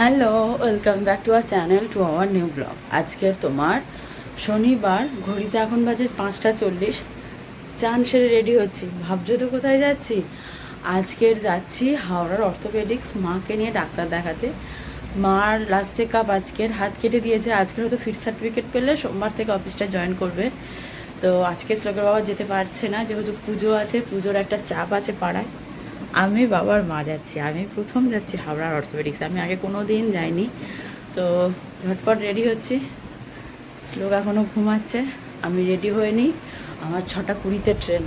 Hello, welcome back to our channel, to our new blog. আজকের তোমার শনিবার, ঘড়িতে এখন বাজে 5:40। চান সেরে রেডি হচ্ছি। ভাবছো তো কোথায় যাচ্ছি? আজকের যাচ্ছি হাওড়ার অর্থোপেডিক্স, মাকে নিয়ে ডাক্তার দেখাতে। মার লাস্ট চেক আপ আজকের, হাত কেটে দিয়েছে। আজকের হয়তো ফিট সার্টিফিকেট পেলে সোমবার থেকে অফিসটা জয়েন করবে। তো আজকে শ্লোকের বাবা যেতে পারছে না, যেহেতু পুজো আছে, পুজোর একটা চাপ আছে পাড়ায়। আমি বাবার মা যাচ্ছি, আমি প্রথম যাচ্ছি হাওড়ার অর্থোপেডিক্স। আমি আগে কোনো দিন যাইনি। তো ঝটপট রেডি হচ্ছি। শ্লোক এখনও ঘুমাচ্ছে, আমি রেডি হয়ে নিই। আমার 6:20 ট্রেন।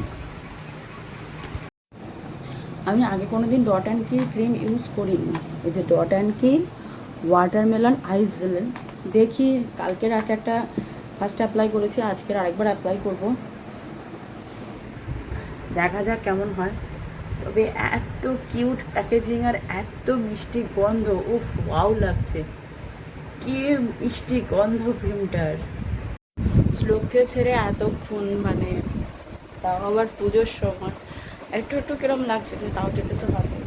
আমি আগে কোনো দিন ডট অ্যান্ড কিল ক্রিম ইউজ করিনি। এই যে dot and key watermelon ice gel, দেখি কালকের আগে একটা ফার্স্ট অ্যাপ্লাই করেছি, আজকের আরেকবার অ্যাপ্লাই করব, দেখা যাক কেমন হয়। তবে এত কিউট প্যাকেজিং আর এত মিষ্টি গন্ধ, উফ ওয়াও লাগছে, কি মিষ্টি গন্ধ ক্রিমটার। শ্লোককে ছেড়ে এতক্ষণ, মানে তাও আবার পুজোর সময়, একটু একটু কিরম লাগছে, কিন্তু তাও যেতে তো হবে।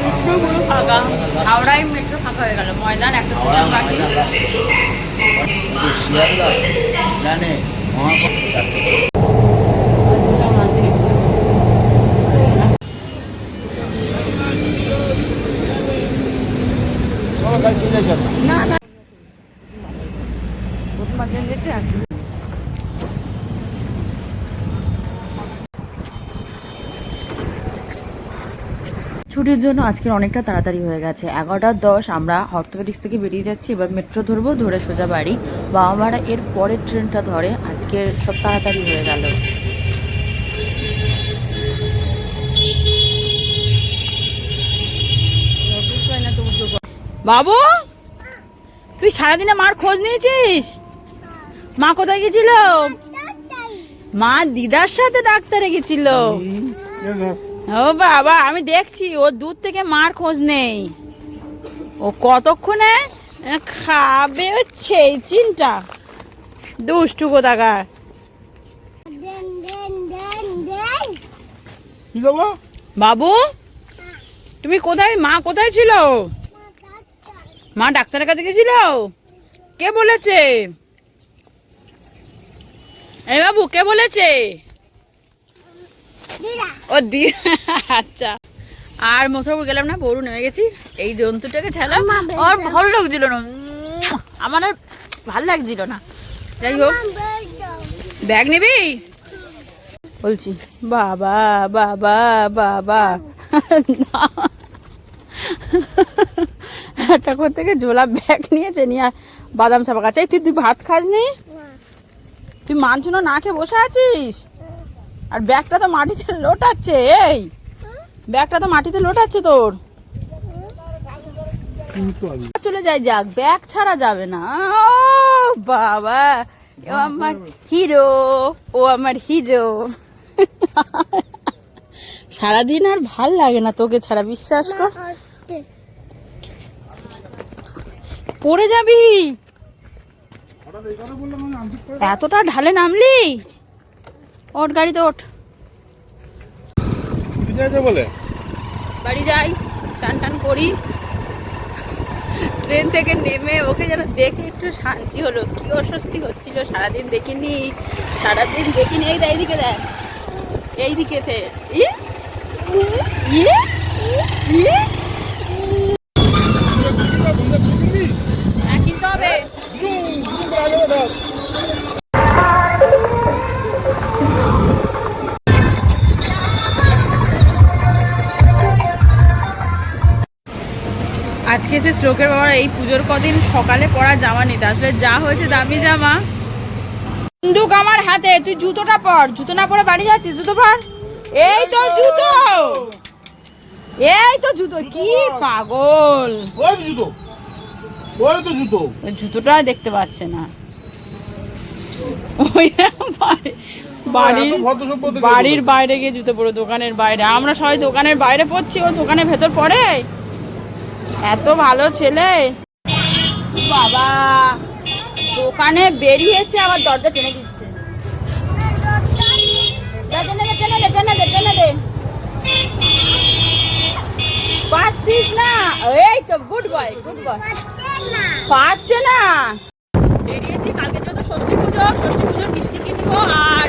মেট্রো পুরো ফাঁকা, হাওড়ায় মেট্রো ফাঁকা হয়ে গেল, ময়দান একটা স্টেশন বাকি। না না, ছুটির জন্য আজকের অনেকটা তাড়াতাড়ি হয়ে গেছে। 11:10 আমরা অর্থোপেডিক্স থেকে বেরিয়ে যাচ্ছি। এবার মেট্রো ধরবো, ধরে সোজা বাড়ি। বাবা মারা এর পরের ট্রেনটা ধরে। আজকের সব তাড়াতাড়ি হয়ে গেল। বাবু, তুই সারাদিনে মার খোঁজ নিয়েছিস? মা কোথায় গেছিল? মা দিদার সাথে ডাক্তারে গেছিল। ও বাবা, আমি দেখছি ও দূর থেকে মার খোঁজ নেই। ও কতক্ষণে খাবে হচ্ছে এই চিন্তা, দুষ্টু কোথাকার। বাবু, তুমি কোথায়? মা কোথায় ছিল? মা ডাক্তারের কাছে গেছিল? কে বলেছে? এই বাবু, কে বলেছে? ও দি, আচ্ছা। আর মোসাফর গেলাম না, বড়ু নেমে গেছি। এই জন্তুটাকে ছাড়লাম, আর ভালো লাগছিল না, আমার আর ভাল লাগছিল না। যাই হোক, ব্যাগ নিবি বলছি। বাবা বাবা বাবা, একটা কোথা থেকে ঝোলা ব্যাগ নিয়েছে, নিয়ে বাদাম চাপা কাছে। তুই ভাত খাস নি? তুই মাংস না খেয়ে বসে আছিস? আর ব্যাগটা তো মাটিতে লোটাচ্ছে। এই ব্যাগটা তো মাটিতে লোটাচ্ছে তোর। চলে যাই, যাক, ব্যাগ ছাড়া যাবে না। ও বাবা, ও আমার হিরো, ও আমার হিরো। সারাদিন আর ভাল লাগে না তোকে ছাড়া, বিশ্বাস কর। পড়ে যাবি, এতটা ঢালে নামলি। ওঠ, গাড়িতে ওঠ। বাড়ি যাই, চান টান করি। ট্রেন থেকে নেমে ওকে যেন দেখে একটু শান্তি হলো। কি অস্বস্তি হচ্ছিল, সারাদিন দেখিনি, সারাদিন দেখিনি। এইদিকে দেখ, এইদিকে কিনতে হবে। আজকে যে শ্লোকের বাবার এই পুজোর কদিন সকালে পরা জামা নিতে আসলে যা হয়েছে দামি জামা। বন্দুক আমার হাতে, তুই জুতোটা পর। জুতো না পরে বাড়ি যাচ্ছিস, জুতো পর। এই তো জুতো, এই তো জুতো। কি পাগল, ওই জুতো, ওই তো জুতো। জুতোটা দেখতে পাচ্ছে না। ওই বাড়ির বাইরে গিয়ে জুতো পরো, দোকানের বাইরে। আমরা সবাই দোকানের বাইরে পড়ছি, ও দোকানের ভেতর পড়ে। এত ভালো ছেলে বাবা, দোকানে বেরিয়েছে আবার দরজা টেনে দিচ্ছে। পাচ্ছিস না? এই তো গুড বয়, গুড বয়। পাচ্ছে না। বেরিয়েছি, কালকে যত ষষ্ঠী পুজো, ষষ্ঠী পুজোর মিষ্টি কিনবো, আর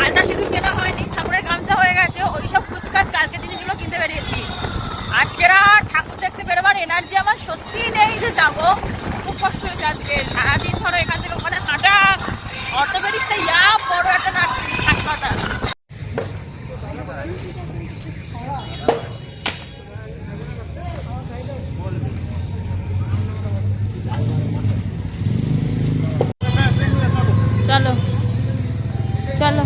আলতা সিঁদুর কেনা হয়নি, ঠাকুরের গামছা হয়ে গেছে, ওইসব কুচকাচ কালকে জিনিসগুলো কিনতে বেরিয়েছি। আজকের আর ঠাকুর দেখতে বেরোবার এনার্জি আমার সত্যিই নেই যে যাবো। খুব কষ্ট হয়েছে আজকে, সারাদিন ধরো এখান থেকে ওখানে হাঁটা। অর্থোপেডিক্সটা ইয়া বড় একটা নার্সিং হাসপাতাল। চলো চলো,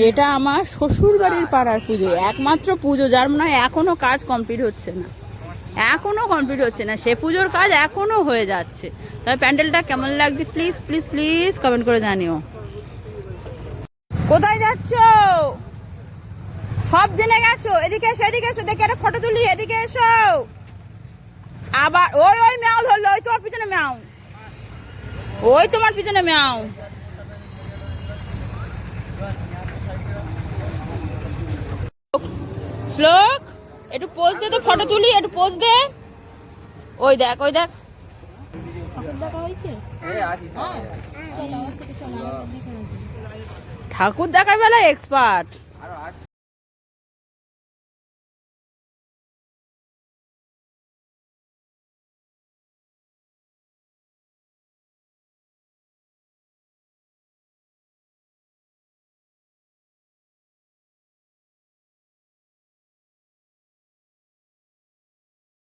এটা আমার শ্বশুর বাড়ির পাড়ার পুজো, একমাত্র পুজো যার মনে হয় এখনো কাজ কমপ্লিট হচ্ছে না, এখনো কমপ্লিট হচ্ছে না। সে পুজোর কাজ এখনো হয়ে যাচ্ছে। তবে প্যান্ডেলটা কেমন লাগছে প্লিজ প্লিজ প্লিজ কমেন্ট করে জানিও। কোথায় যাচ্ছ? সব জেনে গেছো? এদিকে এসো, এদিকে এসো, দেখে একটা ফটো তুলি। এদিকে এসো। আবার ওই ওই ম্যাও ধরলো, ওই তোমার পিছনে ম্যাও, ওই তোমার পিছনে ম্যাও। শ্লোক একটু পোজ দে তো, ফটো তুলি, একটু পোজ দে। ওই দেখ, ওই দেখ। ঠাকুর দেখার বেলায় এক্সপার্ট।